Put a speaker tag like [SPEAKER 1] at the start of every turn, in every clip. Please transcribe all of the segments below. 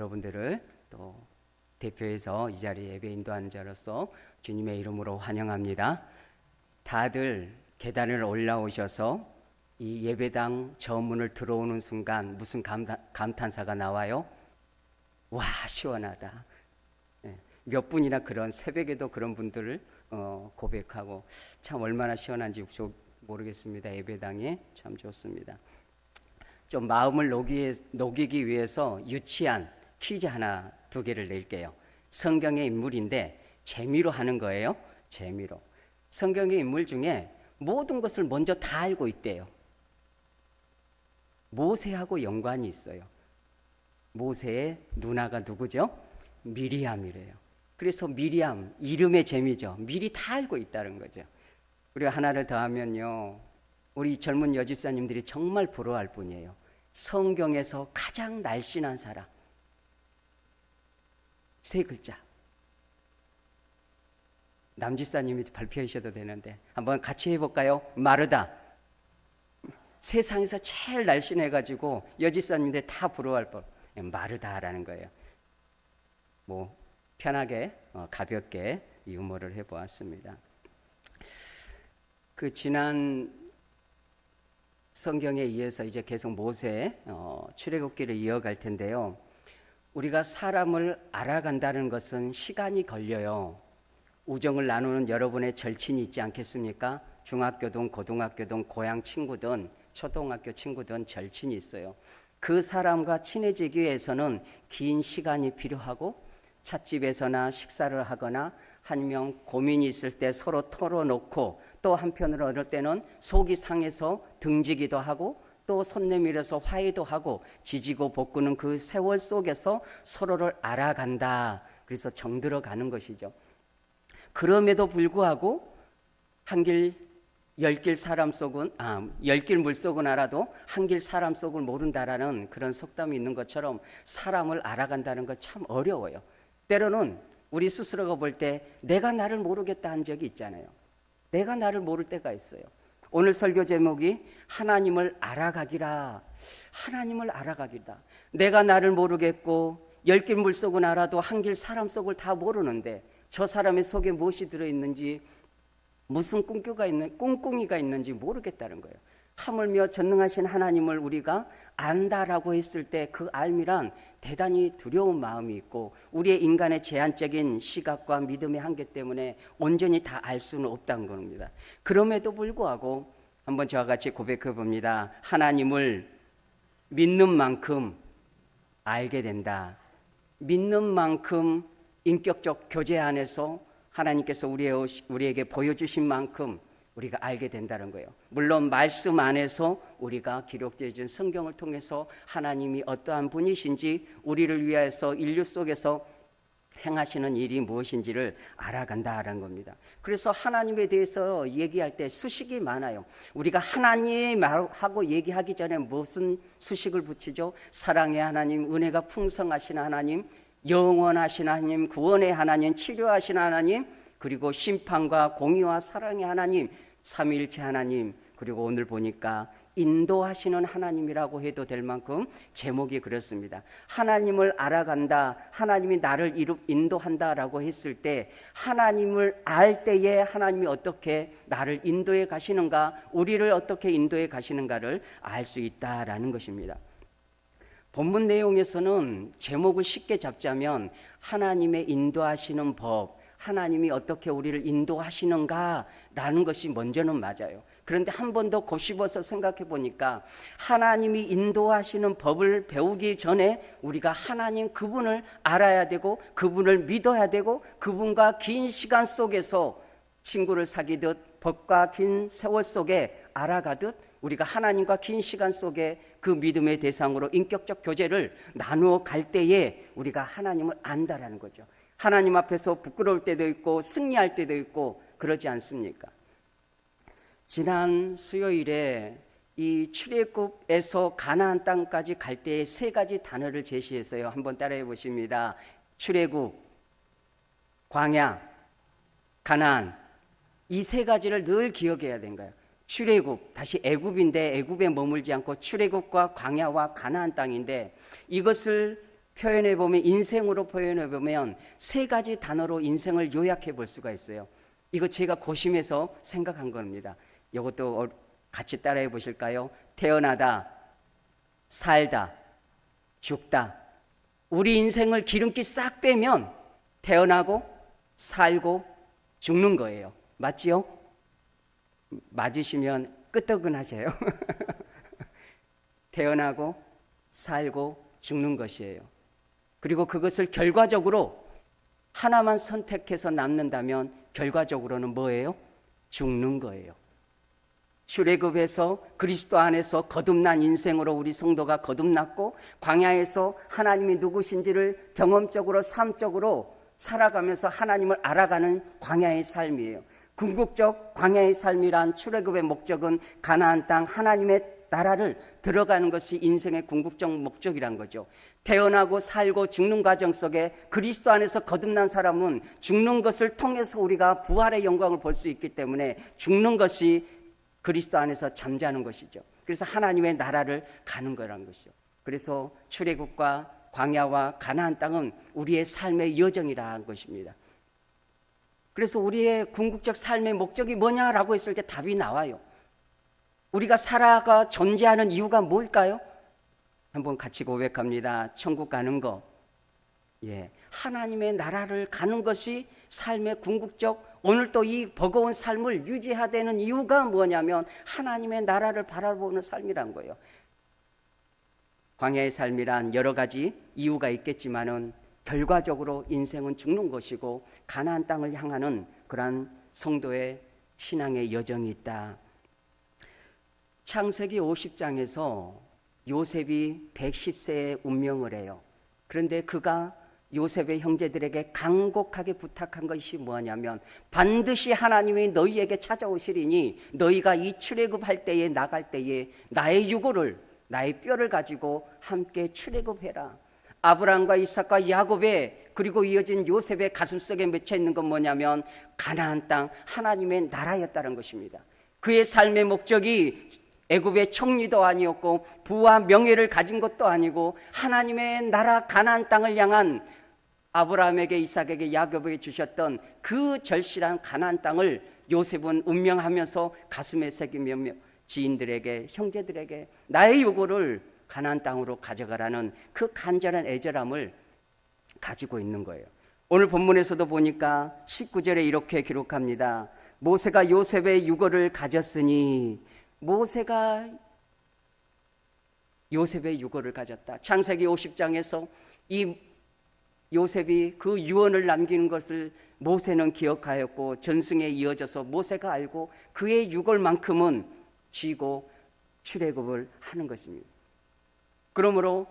[SPEAKER 1] 여러분들을 또 대표해서 이 자리에 예배 인도하는 자로서 주님의 이름으로 환영합니다. 다들 계단을 올라오셔서 이 예배당 저문을 들어오는 순간 무슨 감탄사가 나와요? 와, 시원하다. 몇 분이나 그런 새벽에도 그런 분들을 고백하고 참 얼마나 시원한지 모르겠습니다. 예배당에 참 좋습니다. 좀 마음을 녹이기 위해서 유치한 퀴즈 하나 두 개를 낼게요. 성경의 인물인데 재미로 하는 거예요. 재미로. 성경의 인물 중에 모든 것을 먼저 다 알고 있대요. 모세하고 연관이 있어요. 모세의 누나가 누구죠? 미리암이래요. 그래서 미리암 이름의 재미죠. 미리 다 알고 있다는 거죠. 그리고 하나를 더 하면요, 우리 젊은 여집사님들이 정말 부러워할 분이에요. 성경에서 가장 날씬한 사람. 세 글자. 남집사님이 발표하셔도 되는데 한번 같이 해볼까요? 마르다. 세상에서 제일 날씬해가지고 여집사님들 다 부러워할 법. 마르다라는 거예요. 뭐 편하게 가볍게 유머를 해보았습니다. 그 지난 성경에 의해서 이제 계속 모세 출애굽기를 이어갈 텐데요. 우리가 사람을 알아간다는 것은 시간이 걸려요. 우정을 나누는 여러분의 절친이 있지 않겠습니까? 중학교든 고등학교든 고향 친구든 초등학교 친구든 절친이 있어요. 그 사람과 친해지기 위해서는 긴 시간이 필요하고 찻집에서나 식사를 하거나 한 명 고민이 있을 때 서로 털어놓고 또 한편으로 어느 때는 속이 상해서 등지기도 하고 또 손 내밀어서 화해도 하고 지지고 볶는 그 세월 속에서 서로를 알아간다. 그래서 정들어 가는 것이죠. 그럼에도 불구하고 열 길 물속은 알아도 한 길 사람 속을 모른다라는 그런 속담이 있는 것처럼 사람을 알아간다는 건 참 어려워요. 때로는 우리 스스로가 볼 때 내가 나를 모르겠다 한 적이 있잖아요. 내가 나를 모를 때가 있어요. 오늘 설교 제목이 하나님을 알아가기라. 하나님을 알아가기다. 내가 나를 모르겠고 열 길 물속은 알아도 한 길 사람 속을 다 모르는데 저 사람의 속에 무엇이 들어있는지 무슨 꿍꿍이가 있는지 모르겠다는 거예요. 하물며 전능하신 하나님을 우리가 안다라고 했을 때 그 알미란 대단히 두려운 마음이 있고 우리의 인간의 제한적인 시각과 믿음의 한계 때문에 온전히 다 알 수는 없다는 겁니다. 그럼에도 불구하고 한번 저와 같이 고백해 봅니다. 하나님을 믿는 만큼 알게 된다. 믿는 만큼 인격적 교제 안에서 하나님께서 우리에게 보여주신 만큼 우리가 알게 된다는 거예요. 물론 말씀 안에서 우리가 기록되어 있는 성경을 통해서 하나님이 어떠한 분이신지 우리를 위해서 인류 속에서 행하시는 일이 무엇인지를 알아간다라는 겁니다. 그래서 하나님에 대해서 얘기할 때 수식이 많아요. 우리가 하나님하고 얘기하기 전에 무슨 수식을 붙이죠? 사랑의 하나님, 은혜가 풍성하신 하나님, 영원하신 하나님, 구원의 하나님, 치료하신 하나님, 그리고 심판과 공의와 사랑의 하나님, 삼위일체 하나님, 그리고 오늘 보니까 인도하시는 하나님이라고 해도 될 만큼 제목이 그렇습니다. 하나님을 알아간다, 하나님이 나를 인도한다라고 했을 때 하나님을 알 때에 하나님이 어떻게 나를 인도해 가시는가, 우리를 어떻게 인도해 가시는가를 알 수 있다라는 것입니다. 본문 내용에서는 제목을 쉽게 잡자면 하나님의 인도하시는 법, 하나님이 어떻게 우리를 인도하시는가라는 것이 먼저는 맞아요. 그런데 한 번 더 곱씹어서 생각해 보니까 하나님이 인도하시는 법을 배우기 전에 우리가 하나님 그분을 알아야 되고 그분을 믿어야 되고 그분과 긴 시간 속에서 친구를 사귀듯 법과 긴 세월 속에 알아가듯 우리가 하나님과 긴 시간 속에 그 믿음의 대상으로 인격적 교제를 나누어 갈 때에 우리가 하나님을 안다라는 거죠. 하나님 앞에서 부끄러울 때도 있고 승리할 때도 있고 그러지 않습니까? 지난 수요일에 이 출애굽에서 가나안 땅까지 갈 때에 세 가지 단어를 제시했어요. 한번 따라해 보십니다. 출애굽, 광야, 가나안. 이 세 가지를 늘 기억해야 되는 거예요. 출애굽, 다시 애굽인데 애굽에 머물지 않고 출애굽과 광야와 가나안 땅인데 이것을 표현해 보면, 인생으로 표현해 보면 세 가지 단어로 인생을 요약해 볼 수가 있어요. 이거 제가 고심해서 생각한 겁니다. 이것도 같이 따라해 보실까요? 태어나다, 살다, 죽다. 우리 인생을 기름기 싹 빼면 태어나고 살고 죽는 거예요. 맞지요? 맞으시면 끄떡은하세요. 태어나고 살고 죽는 것이에요. 그리고 그것을 결과적으로 하나만 선택해서 남는다면 결과적으로는 뭐예요? 죽는 거예요. 출애굽에서 그리스도 안에서 거듭난 인생으로 우리 성도가 거듭났고, 광야에서 하나님이 누구신지를 경험적으로 삶적으로 살아가면서 하나님을 알아가는 광야의 삶이에요. 궁극적 광야의 삶이란 출애굽의 목적은 가나안 땅 하나님의 나라를 들어가는 것이 인생의 궁극적 목적이란 거죠. 태어나고 살고 죽는 과정 속에 그리스도 안에서 거듭난 사람은 죽는 것을 통해서 우리가 부활의 영광을 볼 수 있기 때문에 죽는 것이 그리스도 안에서 잠자는 것이죠. 그래서 하나님의 나라를 가는 거라는 것이죠. 그래서 출애굽과 광야와 가나안 땅은 우리의 삶의 여정이라는 것입니다. 그래서 우리의 궁극적 삶의 목적이 뭐냐라고 했을 때 답이 나와요. 우리가 살아가 존재하는 이유가 뭘까요? 한번 같이 고백합니다. 천국 가는 거. 하나님의 나라를 가는 것이 삶의 궁극적, 오늘 또 이 버거운 삶을 유지하되는 이유가 뭐냐면 하나님의 나라를 바라보는 삶이란 거예요. 광야의 삶이란 여러 가지 이유가 있겠지만은 결과적으로 인생은 죽는 것이고 가나안 땅을 향하는 그러한 성도의 신앙의 여정이 있다. 창세기 50장에서 요셉이 110세에 운명을 해요. 그런데 그가 요셉의 형제들에게 간곡하게 부탁한 것이 뭐냐면, 반드시 하나님이 너희에게 찾아오시리니 너희가 이 출애굽할 때에 나갈 때에 나의 유고를, 나의 뼈를 가지고 함께 출애굽해라. 아브라함과 이삭과 야곱의, 그리고 이어진 요셉의 가슴속에 맺혀 있는 건 뭐냐면 가나안 땅 하나님의 나라였다는 것입니다. 그의 삶의 목적이 애굽의 총리도 아니었고 부와 명예를 가진 것도 아니고 하나님의 나라 가나안 땅을 향한, 아브라함에게 이삭에게 야곱에게 주셨던 그 절실한 가나안 땅을 요셉은 운명하면서 가슴에 새기며 지인들에게, 형제들에게 나의 요구를 가나안 땅으로 가져가라는 그 간절한 애절함을 가지고 있는 거예요. 오늘 본문에서도 보니까 19절에 이렇게 기록합니다. 모세가 요셉의 유고를 가졌으니, 모세가 요셉의 유고를 가졌다. 창세기 50장에서 이 요셉이 그 유언을 남기는 것을 모세는 기억하였고 전승에 이어져서 모세가 알고 그의 유골만큼은 쥐고 출애굽을 하는 것입니다. 그러므로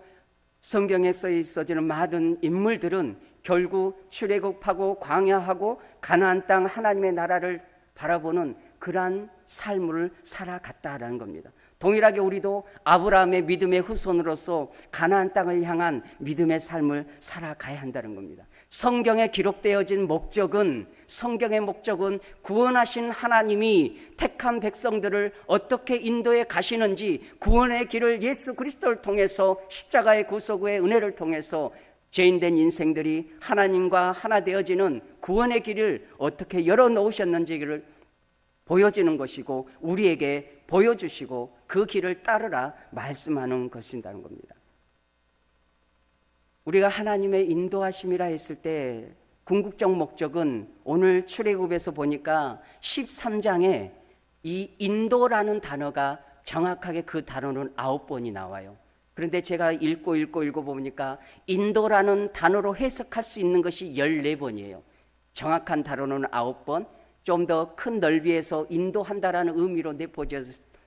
[SPEAKER 1] 성경에 써있어지는 많은 인물들은 결국 출애굽하고 광야하고 가나안 땅 하나님의 나라를 바라보는 그러한 삶을 살아갔다라는 겁니다. 동일하게 우리도 아브라함의 믿음의 후손으로서 가나안 땅을 향한 믿음의 삶을 살아가야 한다는 겁니다. 성경에 기록되어진 목적은, 성경의 목적은 구원하신 하나님이 택한 백성들을 어떻게 인도해 가시는지, 구원의 길을 예수 그리스도를 통해서, 십자가의 구속 후의 은혜를 통해서 죄인된 인생들이 하나님과 하나 되어지는 구원의 길을 어떻게 열어놓으셨는지를 보여지는 것이고, 우리에게 보여주시고 그 길을 따르라 말씀하는 것이라는 겁니다. 우리가 하나님의 인도하심이라 했을 때 궁극적 목적은, 오늘 출애굽에서 보니까 13장에 이 인도라는 단어가 정확하게 그 단어는 9번이 나와요. 그런데 제가 읽고 보니까 인도라는 단어로 해석할 수 있는 것이 14번이에요. 정확한 단어는 9번, 좀 더 큰 넓이에서 인도한다라는 의미로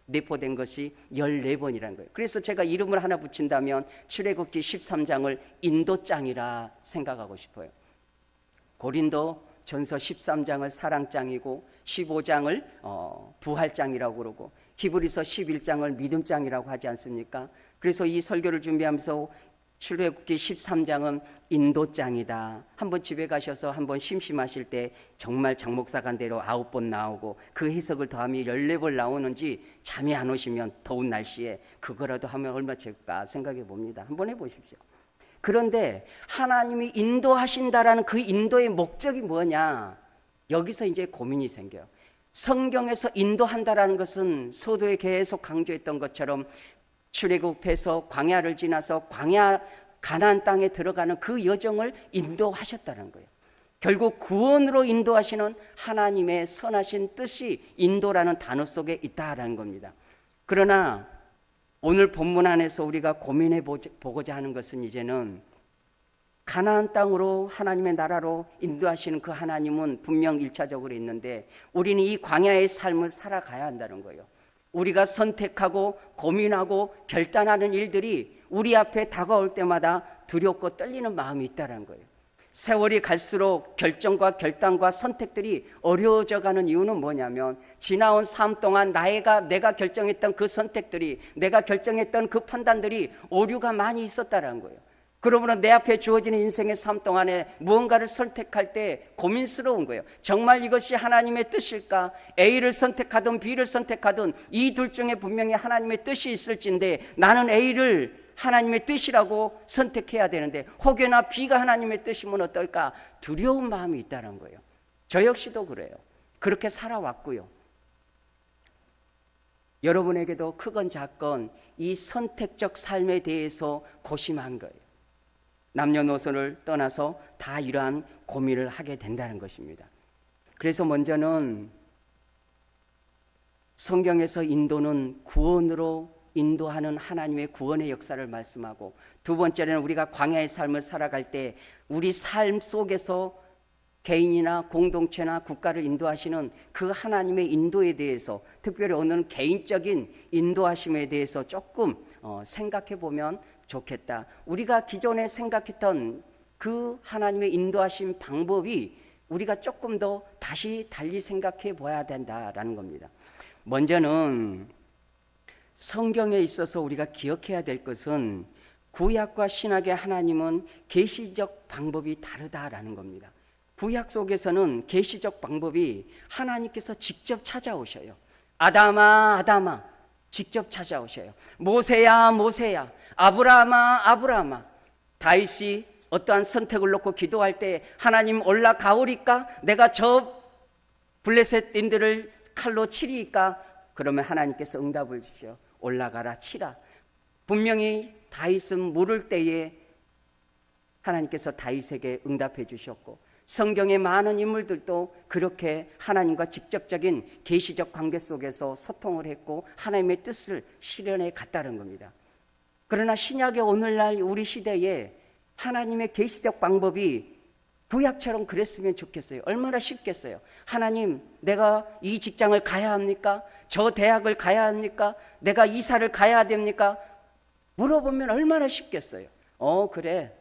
[SPEAKER 1] 내포된 것이 14번이라는 거예요. 그래서 제가 이름을 하나 붙인다면 출애굽기 13장을 인도장이라 생각하고 싶어요. 고린도 전서 13장을 사랑장이고 15장을 부활장이라고 그러고 히브리서 11장을 믿음장이라고 하지 않습니까? 그래서 이 설교를 준비하면서 출애굽기 13장은 인도장이다. 한번 집에 가셔서 한번 심심하실 때 정말 장목사간 대로 9번 나오고 그 해석을 더하면 14번 나오는지 잠이 안 오시면 더운 날씨에 그거라도 하면 얼마 될까 생각해 봅니다. 한번 해보십시오. 그런데 하나님이 인도하신다라는 그 인도의 목적이 뭐냐? 여기서 이제 고민이 생겨요. 성경에서 인도한다라는 것은 서두에 계속 강조했던 것처럼 출애굽해서 광야를 지나서 가나안 땅에 들어가는 그 여정을 인도하셨다는 거예요. 결국 구원으로 인도하시는 하나님의 선하신 뜻이 인도라는 단어 속에 있다라는 겁니다. 그러나 오늘 본문 안에서 우리가 고민해 보고자 하는 것은 이제는 가나안 땅으로 하나님의 나라로 인도하시는 그 하나님은 분명 1차적으로 있는데 우리는 이 광야의 삶을 살아가야 한다는 거예요. 우리가 선택하고 고민하고 결단하는 일들이 우리 앞에 다가올 때마다 두렵고 떨리는 마음이 있다는 거예요. 세월이 갈수록 결정과 결단과 선택들이 어려워져 가는 이유는 뭐냐면 지나온 삶 동안 내가 결정했던 그 선택들이, 내가 결정했던 그 판단들이 오류가 많이 있었다는 거예요. 그러므로 내 앞에 주어지는 인생의 삶 동안에 무언가를 선택할 때 고민스러운 거예요. 정말 이것이 하나님의 뜻일까? A를 선택하든 B를 선택하든 이 둘 중에 분명히 하나님의 뜻이 있을진데 나는 A를 하나님의 뜻이라고 선택해야 되는데 혹여나 B가 하나님의 뜻이면 어떨까? 두려운 마음이 있다는 거예요. 저 역시도 그래요. 그렇게 살아왔고요. 여러분에게도 크건 작건 이 선택적 삶에 대해서 고심한 거예요. 남녀노소를 떠나서 다 이러한 고민을 하게 된다는 것입니다. 그래서 먼저는 성경에서 인도는 구원으로 인도하는 하나님의 구원의 역사를 말씀하고, 두 번째는 우리가 광야의 삶을 살아갈 때 우리 삶 속에서 개인이나 공동체나 국가를 인도하시는 그 하나님의 인도에 대해서, 특별히 오늘은 개인적인 인도하심에 대해서 조금 생각해 보면 좋겠다. 우리가 기존에 생각했던 그 하나님의 인도하심 방법이 우리가 조금 더 다시 달리 생각해 봐야 된다라는 겁니다. 먼저는 성경에 있어서 우리가 기억해야 될 것은 구약과 신약의 하나님은 계시적 방법이 다르다라는 겁니다. 구약 속에서는 계시적 방법이 하나님께서 직접 찾아오셔요. 아담아 아담아 직접 찾아오셔요. 모세야 모세야, 아브라함아 아브라함아. 다윗이 어떠한 선택을 놓고 기도할 때 하나님 올라가오리까? 내가 저 블레셋인들을 칼로 치리까? 그러면 하나님께서 응답을 주시오. 올라가라 치라. 분명히 다윗은 모를 때에 하나님께서 다윗에게 응답해 주셨고, 성경의 많은 인물들도 그렇게 하나님과 직접적인 계시적 관계 속에서 소통을 했고 하나님의 뜻을 실현해 갔다는 겁니다. 그러나 신약의 오늘날 우리 시대에 하나님의 계시적 방법이 구약처럼 그랬으면 좋겠어요. 얼마나 쉽겠어요. 하나님, 내가 이 직장을 가야 합니까? 저 대학을 가야 합니까? 내가 이사를 가야 됩니까? 물어보면 얼마나 쉽겠어요. 그래,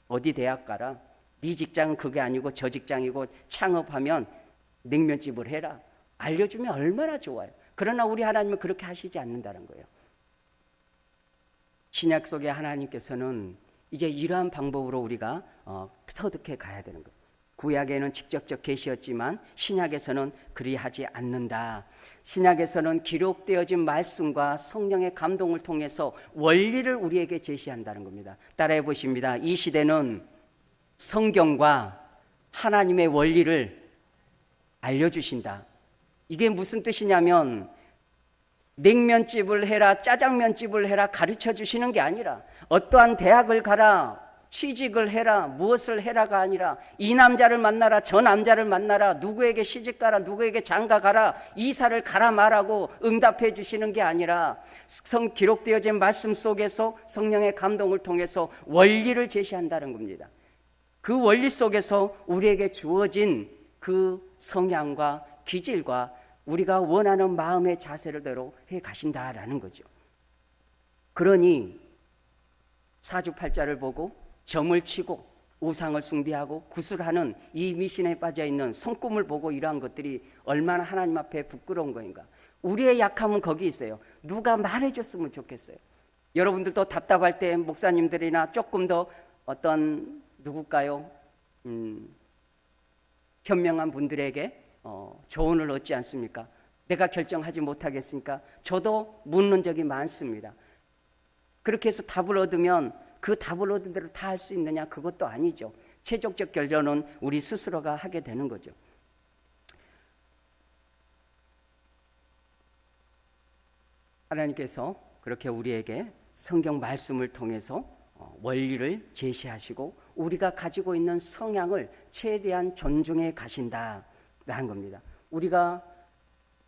[SPEAKER 1] 어디 대학 가라. 네 직장은 그게 아니고 저 직장이고 창업하면 냉면집을 해라. 알려주면 얼마나 좋아요. 그러나 우리 하나님은 그렇게 하시지 않는다는 거예요. 신약 속의 하나님께서는 이제 이러한 방법으로 우리가 터득해 가야 되는 거예요. 구약에는 직접적 계시였지만 신약에서는 그리하지 않는다. 신약에서는 기록되어진 말씀과 성령의 감동을 통해서 원리를 우리에게 제시한다는 겁니다. 따라해 보십니다. 이 시대는 성경과 하나님의 원리를 알려주신다. 이게 무슨 뜻이냐면 냉면집을 해라, 짜장면집을 해라 가르쳐 주시는 게 아니라, 어떠한 대학을 가라, 취직을 해라, 무엇을 해라가 아니라, 이 남자를 만나라, 저 남자를 만나라, 누구에게 시집 가라, 누구에게 장가 가라, 이사를 가라 말하고 응답해 주시는 게 아니라 기록되어진 말씀 속에서 성령의 감동을 통해서 원리를 제시한다는 겁니다. 그 원리 속에서 우리에게 주어진 그 성향과 기질과 우리가 원하는 마음의 자세대로 해 가신다라는 거죠. 그러니 사주팔자를 보고 점을 치고 우상을 숭배하고 구슬하는 이 미신에 빠져있는 손꿈을 보고 이러한 것들이 얼마나 하나님 앞에 부끄러운 거인가. 우리의 약함은 거기 있어요. 누가 말해줬으면 좋겠어요. 여러분들도 답답할 때 목사님들이나 조금 더 어떤 누굴까요? 현명한 분들에게 조언을 얻지 않습니까? 내가 결정하지 못하겠으니까 저도 묻는 적이 많습니다. 그렇게 해서 답을 얻으면 그 답을 얻은 대로 다 할 수 있느냐? 그것도 아니죠. 최종적 결론은 우리 스스로가 하게 되는 거죠. 하나님께서 그렇게 우리에게 성경 말씀을 통해서 원리를 제시하시고 우리가 가지고 있는 성향을 최대한 존중해 가신다라는 겁니다. 우리가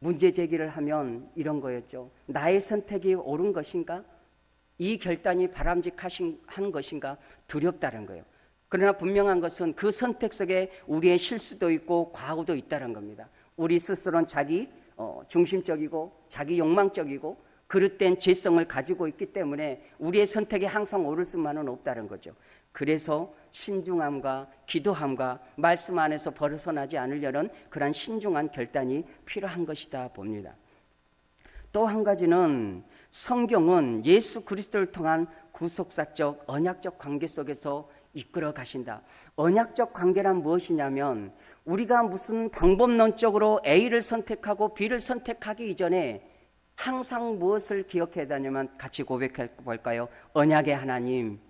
[SPEAKER 1] 문제 제기를 하면 이런 거였죠. 나의 선택이 옳은 것인가? 이 결단이 바람직한 것인가? 두렵다는 거예요. 그러나 분명한 것은 그 선택 속에 우리의 실수도 있고 과오도 있다는 겁니다. 우리 스스로는 자기 중심적이고 자기 욕망적이고 그릇된 죄성을 가지고 있기 때문에 우리의 선택이 항상 옳을 수만은 없다는 거죠. 그래서 신중함과 기도함과 말씀 안에서 벗어나지 않으려는 그런 신중한 결단이 필요한 것이다 봅니다. 또 한 가지는 성경은 예수 그리스도를 통한 구속사적 언약적 관계 속에서 이끌어 가신다. 언약적 관계란 무엇이냐면 우리가 무슨 방법론적으로 A를 선택하고 B를 선택하기 이전에 항상 무엇을 기억해야 되냐면 같이 고백해 볼까요? 언약의 하나님,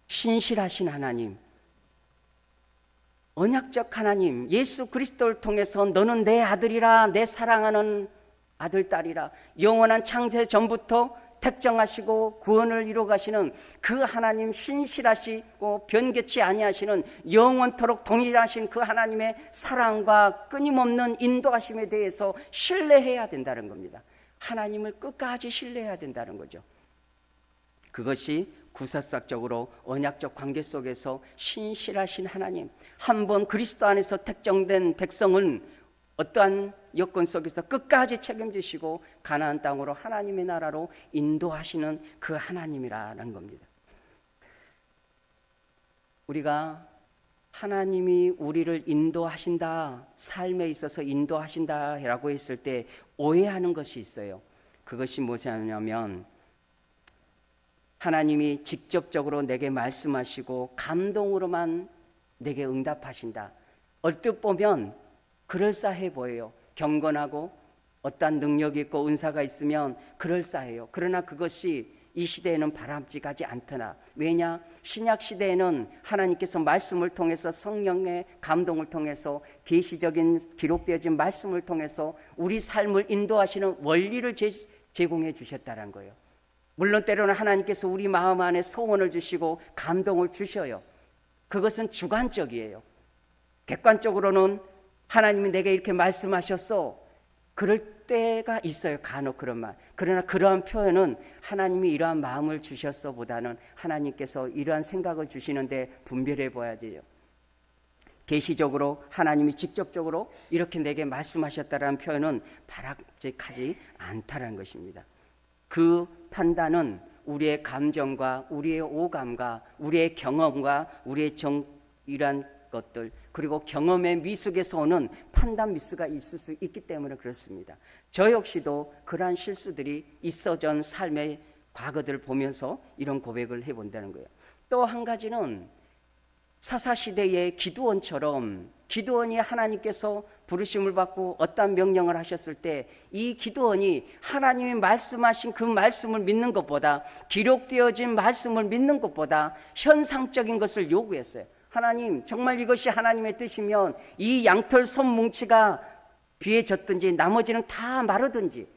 [SPEAKER 1] 신실하신 하나님, 언약적 하나님, 예수 그리스도를 통해서 너는 내 아들이라, 내 사랑하는 아들, 딸이라, 영원한 창세 전부터 택정하시고 구원을 이루어 가시는 그 하나님, 신실하시고 변개치 아니하시는 영원토록 동일하신 그 하나님의 사랑과 끊임없는 인도하심에 대해서 신뢰해야 된다는 겁니다. 하나님을 끝까지 신뢰해야 된다는 거죠. 그것이 구속사적으로 언약적 관계 속에서 신실하신 하나님, 한번 그리스도 안에서 택정된 백성은 어떠한 여건 속에서 끝까지 책임지시고 가나안 땅으로 하나님의 나라로 인도하시는 그 하나님이라는 겁니다. 우리가 하나님이 우리를 인도하신다, 삶에 있어서 인도하신다라고 했을 때 오해하는 것이 있어요. 그것이 무엇이냐면 하나님이 직접적으로 내게 말씀하시고 감동으로만 내게 응답하신다. 얼뜻 보면 그럴싸해 보여요. 경건하고 어떠한 능력이 있고 은사가 있으면 그럴싸해요. 그러나 그것이 이 시대에는 바람직하지 않더라. 왜냐? 신약 시대에는 하나님께서 말씀을 통해서 성령의 감동을 통해서 계시적인 기록되어진 말씀을 통해서 우리 삶을 인도하시는 원리를 제공해 주셨다는 거예요. 물론 때로는 하나님께서 우리 마음 안에 소원을 주시고 감동을 주셔요. 그것은 주관적이에요. 객관적으로는 하나님이 내게 이렇게 말씀하셨어. 그럴 때가 있어요. 간혹 그런 말. 그러나 그러한 표현은 하나님이 이러한 마음을 주셨어 보다는 하나님께서 이러한 생각을 주시는데 분별해 봐야 돼요. 계시적으로 하나님이 직접적으로 이렇게 내게 말씀하셨다라는 표현은 바람직하지 않다라는 것입니다. 그 판단은 우리의 감정과 우리의 오감과 우리의 경험과 우리의 이러한 것들 그리고 경험의 미숙에서 오는 판단 미스가 있을 수 있기 때문에 그렇습니다. 저 역시도 그러한 실수들이 있어전 삶의 과거들을 보면서 이런 고백을 해본다는 거예요. 또 한 가지는 사사시대의 기드온처럼 기드온이 하나님께서 부르심을 받고 어떤 명령을 하셨을 때 이 기드온이 하나님이 말씀하신 그 말씀을 믿는 것보다 기록되어진 말씀을 믿는 것보다 현상적인 것을 요구했어요. 하나님, 정말 이것이 하나님의 뜻이면 이 양털 손뭉치가 비에 젖든지 나머지는 다 마르든지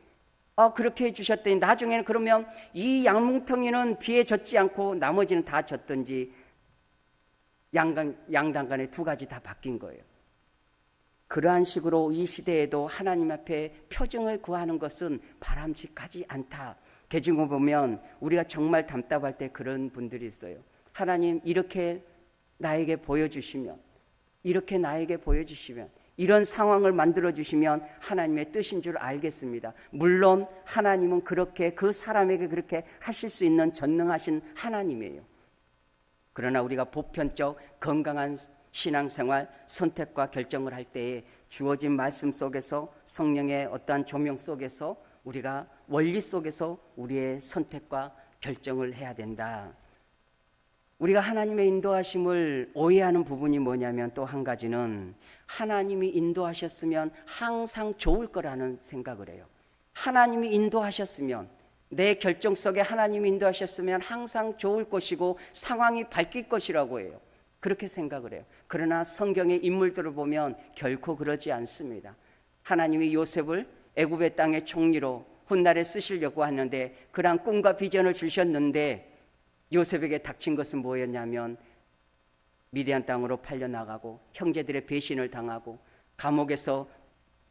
[SPEAKER 1] 그렇게 해주셨더니 나중에는 그러면 이 양뭉텅이는 비에 젖지 않고 나머지는 다 젖든지 양당 간에 두 가지 다 바뀐 거예요. 그러한 식으로 이 시대에도 하나님 앞에 표징을 구하는 것은 바람직하지 않다. 대중을 보면 우리가 정말 답답할 때 그런 분들이 있어요. 하나님 이렇게 나에게 보여주시면 이렇게 나에게 보여주시면 이런 상황을 만들어주시면 하나님의 뜻인 줄 알겠습니다. 물론 하나님은 그렇게 그 사람에게 그렇게 하실 수 있는 전능하신 하나님이에요. 그러나 우리가 보편적 건강한 신앙생활 선택과 결정을 할 때에 주어진 말씀 속에서 성령의 어떠한 조명 속에서 우리가 원리 속에서 우리의 선택과 결정을 해야 된다. 우리가 하나님의 인도하심을 오해하는 부분이 뭐냐면 또 한 가지는 하나님이 인도하셨으면 항상 좋을 거라는 생각을 해요. 하나님이 인도하셨으면 내 결정 속에 하나님이 인도하셨으면 항상 좋을 것이고 상황이 바뀔 것이라고 해요. 그렇게 생각을 해요. 그러나 성경의 인물들을 보면 결코 그러지 않습니다. 하나님이 요셉을 애굽의 땅의 총리로 훗날에 쓰시려고 하는데 그러한 꿈과 비전을 주셨는데 요셉에게 닥친 것은 뭐였냐면 미디안 땅으로 팔려나가고 형제들의 배신을 당하고 감옥에서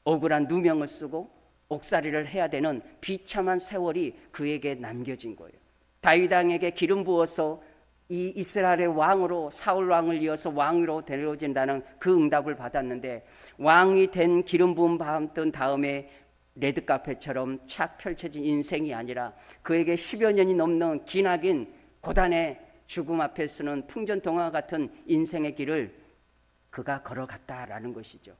[SPEAKER 1] 억울한 누명을 쓰고 옥살이를 해야 되는 비참한 세월이 그에게 남겨진 거예요. 다윗 왕에게 기름 부어서 이 이스라엘의 왕으로 사울 왕을 이어서 왕으로 데려진다는 그 응답을 받았는데 왕이 된 기름 부음 받은 다음에 레드카펫처럼 착 펼쳐진 인생이 아니라 그에게 10여 년이 넘는 기나긴 고단의 죽음 앞에서는 풍전등화 같은 인생의 길을 그가 걸어갔다라는 것이죠.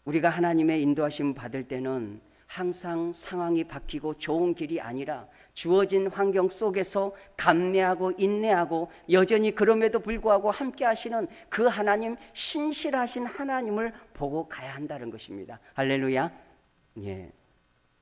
[SPEAKER 1] 우리가 하나님의 인도하심 받을 때는 항상 상황이 바뀌고 좋은 길이 아니라 주어진 환경 속에서 감내하고 인내하고 여전히 그럼에도 불구하고 함께 하시는 그 하나님, 신실하신 하나님을 보고 가야 한다는 것입니다. 할렐루야. 예.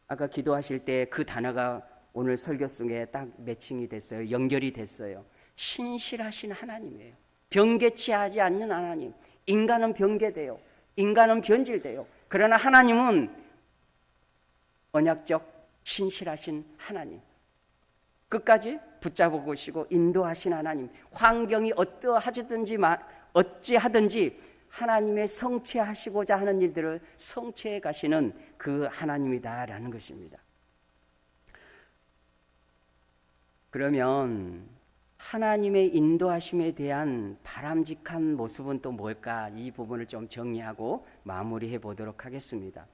[SPEAKER 1] 아까 기도하실 때 그 단어가 오늘 설교 속에 딱 매칭이 됐어요. 연결이 됐어요. 신실하신 하나님이에요. 변개치 하지 않는 하나님. 인간은 변개돼요. 인간은 변질돼요. 그러나 하나님은 언약적 신실하신 하나님. 끝까지 붙잡아 보시고 인도하신 하나님. 환경이 어찌하든지 하나님의 성취하시고자 하는 일들을 성취해 가시는 그 하나님이다라는 것입니다. 그러면 하나님의 인도하심에 대한 바람직한 모습은 또 뭘까? 이 부분을 좀 정리하고 마무리해 보도록 하겠습니다.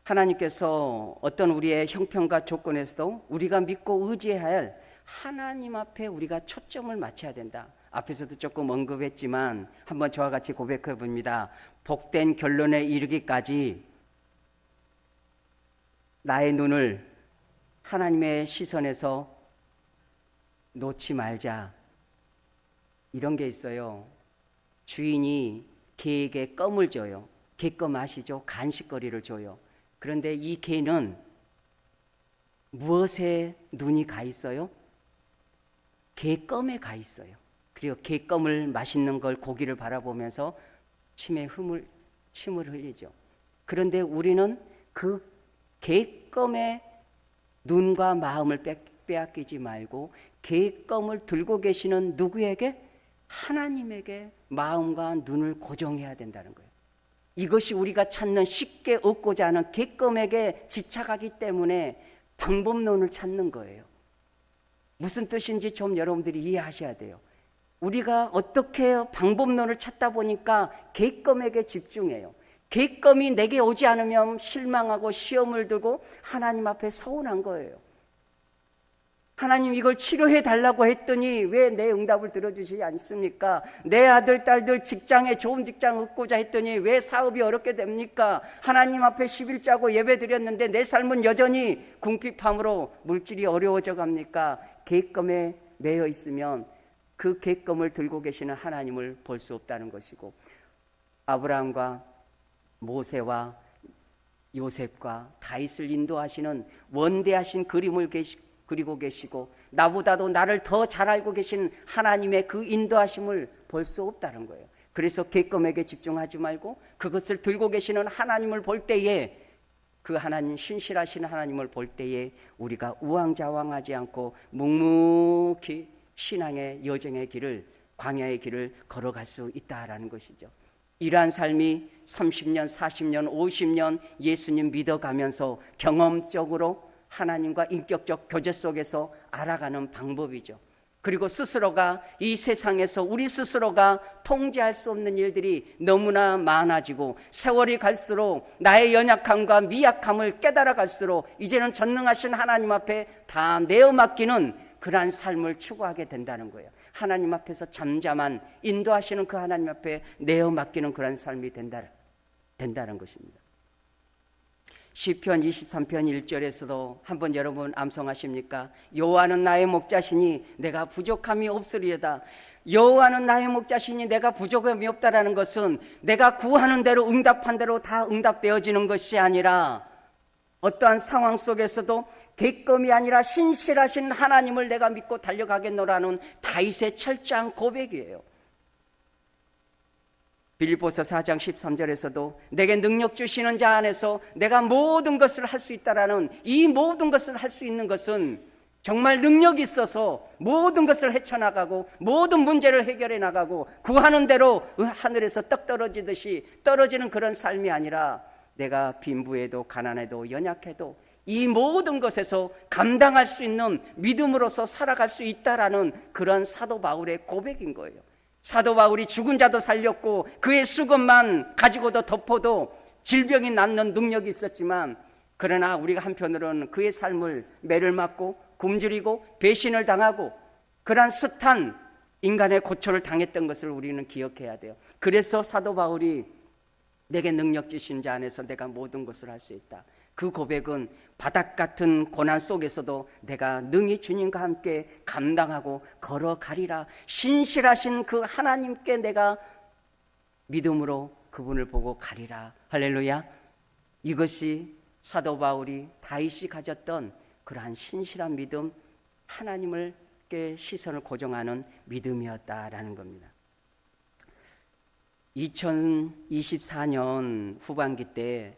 [SPEAKER 1] 하나님께서 어떤 우리의 형편과 조건에서도 우리가 믿고 의지해야 할 하나님 앞에 우리가 초점을 맞춰야 된다. 앞에서도 조금 언급했지만 한번 저와 같이 고백해 봅니다. 복된 결론에 이르기까지 나의 눈을 하나님의 시선에서 놓지 말자. 이런 게 있어요. 주인이 개에게 껌을 줘요. 개껌 아시죠? 간식거리를 줘요. 그런데 이 개는 무엇에 눈이 가 있어요? 개껌에 가 있어요. 그리고 개껌을 맛있는 걸 고기를 바라보면서 침을 흘리죠. 그런데 우리는 그 개껌의 눈과 마음을 빼앗기지 말고 개껌을 들고 계시는 누구에게? 하나님에게 마음과 눈을 고정해야 된다는 거예요. 이것이 우리가 찾는 쉽게 얻고자 하는 개껌에게 집착하기 때문에 방법론을 찾는 거예요. 무슨 뜻인지 좀 여러분들이 이해하셔야 돼요. 우리가 어떻게 방법론을 찾다 보니까 개껌에게 집중해요. 개껌이 내게 오지 않으면 실망하고 시험을 두고 하나님 앞에 서운한 거예요. 하나님 이걸 치료해 달라고 했더니 왜 내 응답을 들어주시지 않습니까? 내 아들 딸들 직장에 좋은 직장 얻고자 했더니 왜 사업이 어렵게 됩니까? 하나님 앞에 11자고 예배 드렸는데 내 삶은 여전히 궁핍함으로 물질이 어려워져 갑니까? 개껌에 매여 있으면 그 개껌을 들고 계시는 하나님을 볼 수 없다는 것이고, 아브라함과 모세와 요셉과 다윗을 인도하시는 원대하신 그림을 그리고 계시고 나보다도 나를 더 잘 알고 계신 하나님의 그 인도하심을 볼 수 없다는 거예요. 그래서 개껌에게 집중하지 말고 그것을 들고 계시는 하나님을 볼 때에, 그 하나님, 신실하신 하나님을 볼 때에 우리가 우왕좌왕하지 않고 묵묵히 신앙의 여정의 길을, 광야의 길을 걸어갈 수 있다라는 것이죠. 이러한 삶이 30년, 40년, 50년 예수님 믿어가면서 경험적으로 하나님과 인격적 교제 속에서 알아가는 방법이죠. 그리고 스스로가 이 세상에서 우리 스스로가 통제할 수 없는 일들이 너무나 많아지고 세월이 갈수록 나의 연약함과 미약함을 깨달아 갈수록 이제는 전능하신 하나님 앞에 다 내어 맡기는 그러한 삶을 추구하게 된다는 거예요. 하나님 앞에서 잠잠한 인도하시는 그 하나님 앞에 내어 맡기는 그런 삶이 된다는 것입니다. 시편 23편 1절에서도 한번 여러분 암송하십니까? 여호와는 나의 목자시니 내가 부족함이 없으리로다. 여호와는 나의 목자시니 내가 부족함이 없다라는 것은 내가 구하는 대로 응답한 대로 다 응답되어지는 것이 아니라 어떠한 상황 속에서도 객검이 아니라 신실하신 하나님을 내가 믿고 달려가겠노라는 다윗의 철저한 고백이에요. 빌립보서 4장 13절에서도 내게 능력 주시는 자 안에서 내가 모든 것을 할 수 있다라는, 이 모든 것을 할 수 있는 것은 정말 능력이 있어서 모든 것을 헤쳐나가고 모든 문제를 해결해 나가고 구하는 대로 하늘에서 떡 떨어지듯이 떨어지는 그런 삶이 아니라, 내가 빈부에도 가난해도 연약해도 이 모든 것에서 감당할 수 있는 믿음으로서 살아갈 수 있다라는 그런 사도 바울의 고백인 거예요. 사도 바울이 죽은 자도 살렸고 그의 수건만 가지고도 덮어도 질병이 낫는 능력이 있었지만, 그러나 우리가 한편으로는 그의 삶을 매를 맞고 굶주리고 배신을 당하고 그러한 숱한 인간의 고초를 당했던 것을 우리는 기억해야 돼요. 그래서 사도 바울이 내게 능력 주신 자 안에서 내가 모든 것을 할 수 있다, 그 고백은 바닥 같은 고난 속에서도 내가 능히 주님과 함께 감당하고 걸어가리라, 신실하신 그 하나님께 내가 믿음으로 그분을 보고 가리라. 할렐루야. 이것이 사도 바울이 다윗이 가졌던 그러한 신실한 믿음, 하나님께 시선을 고정하는 믿음이었다라는 겁니다. 2024년 후반기 때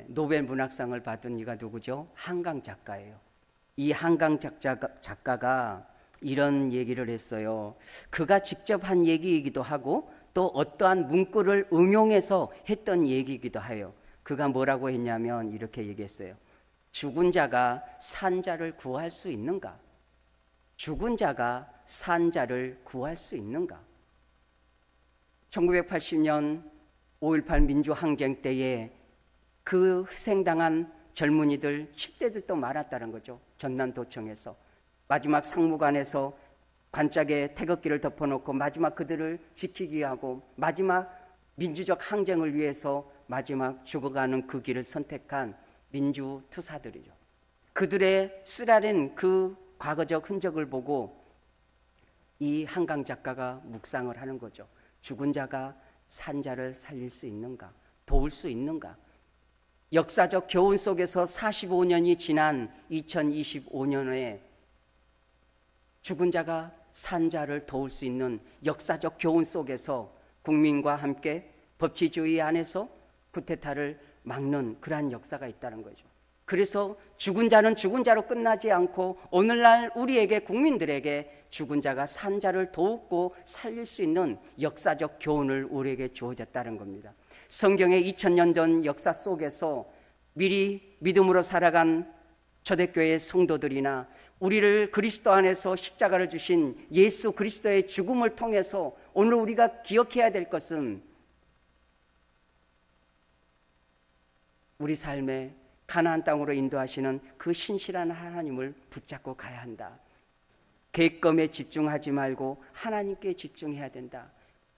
[SPEAKER 1] 노벨 문학상을 받은 이가 누구죠? 한강 작가예요. 이 한강 작가가 이런 얘기를 했어요. 그가 직접 한 얘기이기도 하고 또 어떠한 문구를 응용해서 했던 얘기이기도 해요. 그가 뭐라고 했냐면 이렇게 얘기했어요. 죽은 자가 산 자를 구할 수 있는가? 죽은 자가 산 자를 구할 수 있는가? 1980년 5.18 민주항쟁 때에 그 희생당한 젊은이들 10대들도 많았다는 거죠. 전남도청에서 마지막 상무관에서 관짝에 태극기를 덮어놓고 마지막 그들을 지키기 하고 마지막 민주적 항쟁을 위해서 마지막 죽어가는 그 길을 선택한 민주투사들이죠. 그들의 쓰라린 그 과거적 흔적을 보고 이 한강 작가가 묵상을 하는 거죠. 죽은 자가 산 자를 살릴 수 있는가? 도울 수 있는가? 역사적 교훈 속에서 45년이 지난 2025년에 죽은 자가 산 자를 도울 수 있는 역사적 교훈 속에서 국민과 함께 법치주의 안에서 쿠데타를 막는 그러한 역사가 있다는 거죠. 그래서 죽은 자는 죽은 자로 끝나지 않고 오늘날 우리에게, 국민들에게 죽은 자가 산 자를 돕고 살릴 수 있는 역사적 교훈을 우리에게 주어졌다는 겁니다. 성경의 2000년 전 역사 속에서 미리 믿음으로 살아간 초대교회 성도들이나 우리를 그리스도 안에서 십자가를 주신 예수 그리스도의 죽음을 통해서 오늘 우리가 기억해야 될 것은 우리 삶에 가나안 땅으로 인도하시는 그 신실한 하나님을 붙잡고 가야 한다. 객검에 집중하지 말고 하나님께 집중해야 된다.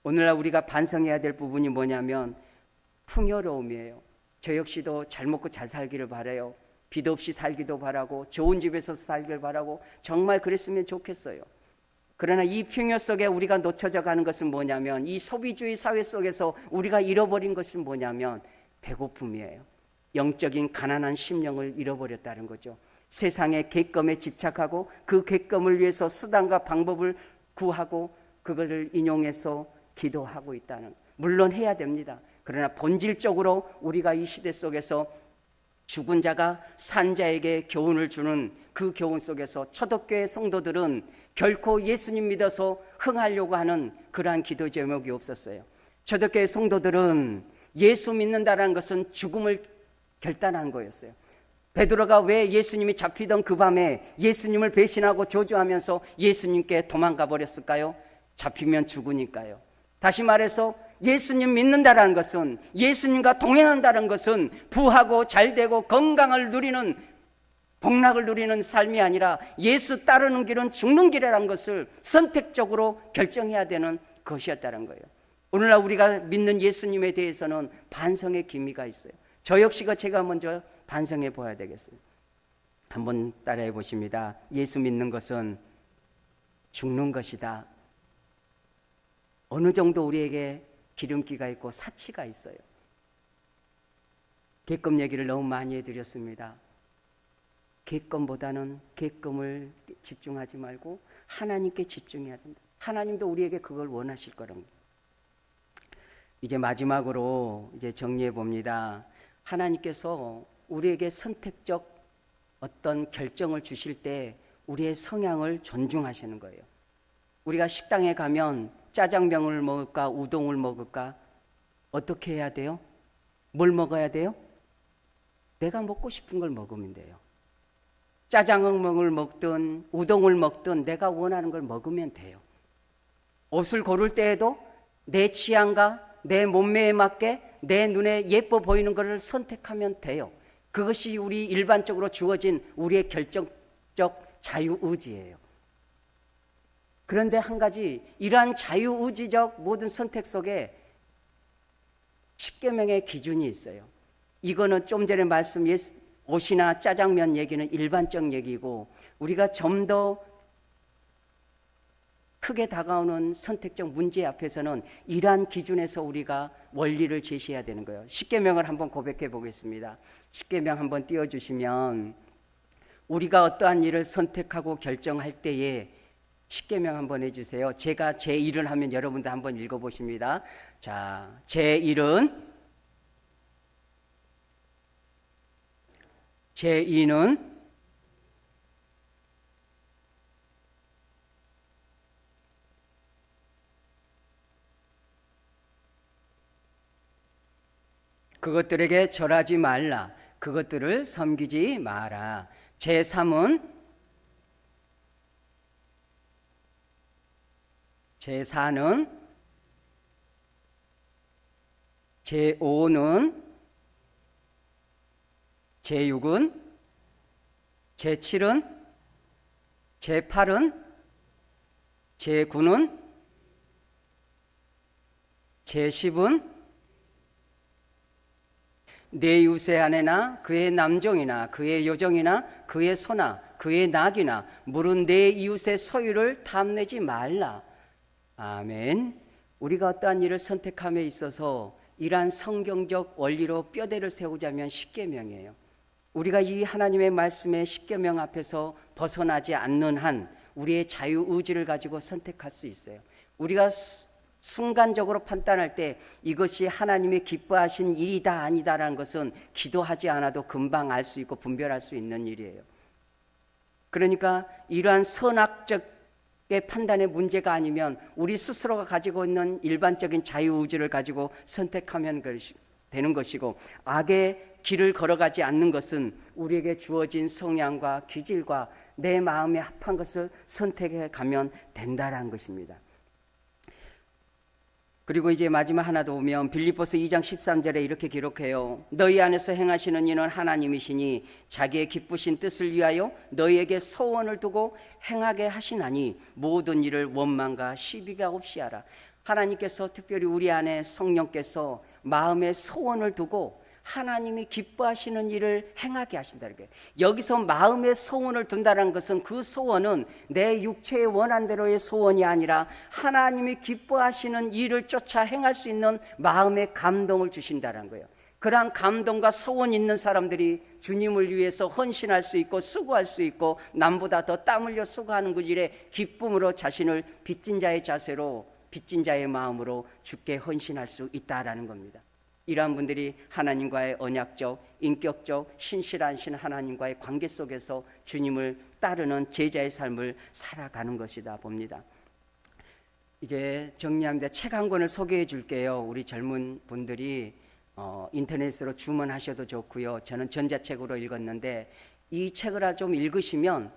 [SPEAKER 1] 오늘날 우리가 반성해야 될 부분이 뭐냐면 풍요로움이에요. 저 역시도 잘 먹고 잘 살기를 바라요. 빚 없이 살기도 바라고 좋은 집에서 살기를 바라고 정말 그랬으면 좋겠어요. 그러나 이 풍요 속에 우리가 놓쳐져 가는 것은 뭐냐면, 이 소비주의 사회 속에서 우리가 잃어버린 것은 뭐냐면 배고픔이에요. 영적인 가난한 심령을 잃어버렸다는 거죠. 세상의 객검에 집착하고 그 객검을 위해서 수단과 방법을 구하고 그것을 인용해서 기도하고 있다는, 물론 해야 됩니다. 그러나 본질적으로 우리가 이 시대 속에서 죽은 자가 산 자에게 교훈을 주는 그 교훈 속에서 초대교회 성도들은 결코 예수님 믿어서 흥하려고 하는 그러한 기도 제목이 없었어요. 초대교회 성도들은 예수 믿는다는 것은 죽음을 결단한 거였어요. 베드로가 왜 예수님이 잡히던 그 밤에 예수님을 배신하고 저주하면서 예수님께 도망가 버렸을까요? 잡히면 죽으니까요. 다시 말해서 예수님 믿는다는 것은, 예수님과 동행한다는 것은 부하고 잘되고 건강을 누리는, 복락을 누리는 삶이 아니라 예수 따르는 길은 죽는 길이라는 것을 선택적으로 결정해야 되는 것이었다는 거예요. 오늘날 우리가 믿는 예수님에 대해서는 반성의 기미가 있어요. 저 역시가 제가 먼저 반성해 보아야 되겠어요. 한번 따라해 보십니다. 예수 믿는 것은 죽는 것이다. 어느 정도 우리에게 기름기가 있고 사치가 있어요. 객검 얘기를 너무 많이 해드렸습니다. 객관보다는 객관을 집중하지 말고 하나님께 집중해야 된다. 하나님도 우리에게 그걸 원하실 거랍니다. 이제 마지막으로 이제 정리해 봅니다. 하나님께서 우리에게 선택적 어떤 결정을 주실 때 우리의 성향을 존중하시는 거예요. 우리가 식당에 가면 짜장면을 먹을까 우동을 먹을까 어떻게 해야 돼요? 뭘 먹어야 돼요? 내가 먹고 싶은 걸 먹으면 돼요. 짜장면을 먹든 우동을 먹든 내가 원하는 걸 먹으면 돼요. 옷을 고를 때에도 내 취향과 내 몸매에 맞게 내 눈에 예뻐 보이는 것을 선택하면 돼요. 그것이 우리 일반적으로 주어진 우리의 결정적 자유의지예요. 그런데 한 가지, 이러한 자유의지적 모든 선택 속에 십계명의 기준이 있어요. 이거는 좀 전에 말씀 옷이나 짜장면 얘기는 일반적 얘기고, 우리가 좀 더 크게 다가오는 선택적 문제 앞에서는 이러한 기준에서 우리가 원리를 제시해야 되는 거예요. 십계명을 한번 고백해 보겠습니다. 십계명 한번 띄워주시면, 우리가 어떠한 일을 선택하고 결정할 때에 십계명 한번 해주세요. 제가 제 일을 하면 여러분도 한번 읽어보십니다. 자, 제 일은, 제 이는, 그것들에게 절하지 말라. 그것들을 섬기지 마라. 제3은, 제4는, 제5는, 제6은, 제7은, 제8은, 제9는, 제10은 내 이웃의 아내나 그의 남종이나 그의 여종이나 그의 소나 그의 낙이나 물은 내 이웃의 소유를 탐내지 말라. 아멘. 우리가 어떠한 일을 선택함에 있어서 이러한 성경적 원리로 뼈대를 세우자면 십계명이에요. 우리가 이 하나님의 말씀의 십계명 앞에서 벗어나지 않는 한 우리의 자유의지를 가지고 선택할 수 있어요. 우리가 순간적으로 판단할 때 이것이 하나님이 기뻐하신 일이다 아니다라는 것은 기도하지 않아도 금방 알 수 있고 분별할 수 있는 일이에요. 그러니까 이러한 선악적의 판단의 문제가 아니면 우리 스스로가 가지고 있는 일반적인 자유의지를 가지고 선택하면 되는 것이고, 악의 길을 걸어가지 않는 것은 우리에게 주어진 성향과 기질과 내 마음에 합한 것을 선택해 가면 된다라는 것입니다. 그리고 이제 마지막 하나 더 보면 빌립보서 2장 13절에 이렇게 기록해요. 너희 안에서 행하시는 이는 하나님이시니 자기의 기쁘신 뜻을 위하여 너희에게 소원을 두고 행하게 하시나니 모든 일을 원망과 시비가 없이 하라. 하나님께서 특별히 우리 안에 성령께서 마음에 소원을 두고 하나님이 기뻐하시는 일을 행하게 하신다는 거예요. 여기서 마음의 소원을 둔다는 것은 그 소원은 내 육체의 원한대로의 소원이 아니라 하나님이 기뻐하시는 일을 쫓아 행할 수 있는 마음의 감동을 주신다는 거예요. 그러한 감동과 소원 있는 사람들이 주님을 위해서 헌신할 수 있고 수고할 수 있고 남보다 더 땀 흘려 수고하는 그 일에 기쁨으로 자신을 빚진 자의 자세로 빚진 자의 마음으로 주께 헌신할 수 있다라는 겁니다. 이러한 분들이 하나님과의 언약적, 인격적, 신실한 하나님과의 관계 속에서 주님을 따르는 제자의 삶을 살아가는 것이다 봅니다. 이제 정리합니다. 책 한 권을 소개해 줄게요. 우리 젊은 분들이 인터넷으로 주문하셔도 좋고요. 저는 전자책으로 읽었는데 이 책을 좀 읽으시면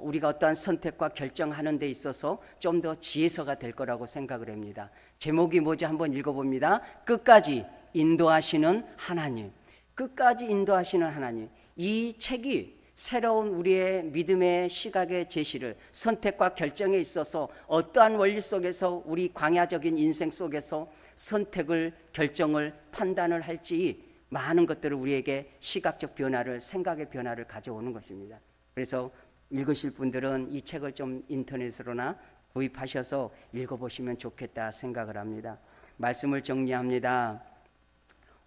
[SPEAKER 1] 우리가 어떠한 선택과 결정하는 데 있어서 좀 더 지혜서가 될 거라고 생각을 합니다. 제목이 뭐지 한번 읽어봅니다. 끝까지 인도하시는 하나님. 끝까지 인도하시는 하나님. 이 책이 새로운 우리의 믿음의 시각의 제시를, 선택과 결정에 있어서 어떠한 원리 속에서 우리 광야적인 인생 속에서 선택을, 결정을, 판단을 할지 많은 것들을 우리에게 시각적 변화를, 생각의 변화를 가져오는 것입니다. 그래서 읽으실 분들은 이 책을 좀 인터넷으로나 구입하셔서 읽어보시면 좋겠다 생각을 합니다. 말씀을 정리합니다.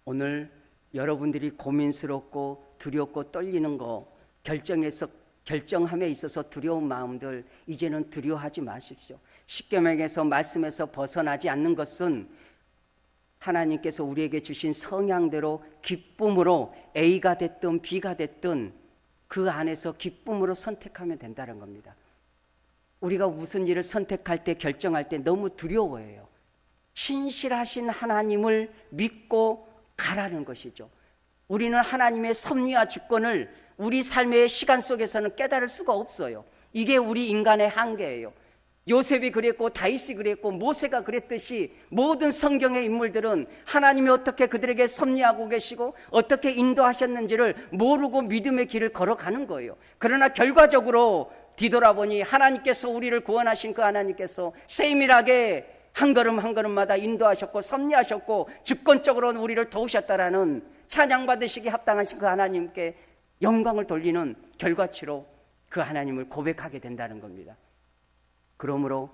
[SPEAKER 1] 오늘 여러분들이 고민스럽고 두렵고 떨리는 거, 결정함에 있어서 두려운 마음들 이제는 두려워하지 마십시오. 십계명에서 말씀에서 벗어나지 않는 것은 하나님께서 우리에게 주신 성향대로 기쁨으로 A가 됐든 B가 됐든 그 안에서 기쁨으로 선택하면 된다는 겁니다. 우리가 무슨 일을 선택할 때 결정할 때 너무 두려워해요. 신실하신 하나님을 믿고 가라는 것이죠. 우리는 하나님의 섭리와 주권을 우리 삶의 시간 속에서는 깨달을 수가 없어요. 이게 우리 인간의 한계예요. 요셉이 그랬고 다윗이 그랬고 모세가 그랬듯이 모든 성경의 인물들은 하나님이 어떻게 그들에게 섭리하고 계시고 어떻게 인도하셨는지를 모르고 믿음의 길을 걸어가는 거예요. 그러나 결과적으로 뒤돌아보니 하나님께서 우리를 구원하신 그 하나님께서 세밀하게 한 걸음 한 걸음마다 인도하셨고 섭리하셨고 주권적으로 우리를 도우셨다라는 찬양받으시기 합당하신 그 하나님께 영광을 돌리는 결과치로 그 하나님을 고백하게 된다는 겁니다. 그러므로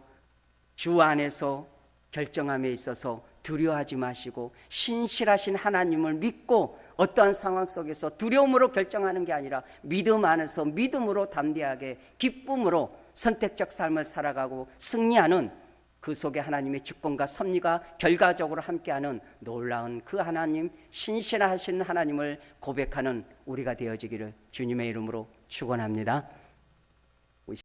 [SPEAKER 1] 주 안에서 결정함에 있어서 두려워하지 마시고 신실하신 하나님을 믿고 어떠한 상황 속에서 두려움으로 결정하는 게 아니라 믿음 안에서 믿음으로 담대하게 기쁨으로 선택적 삶을 살아가고 승리하는 그 속에 하나님의 주권과 섭리가 결과적으로 함께하는 놀라운 그 하나님, 신실하신 하나님을 고백하는 우리가 되어지기를 주님의 이름으로 축원합니다.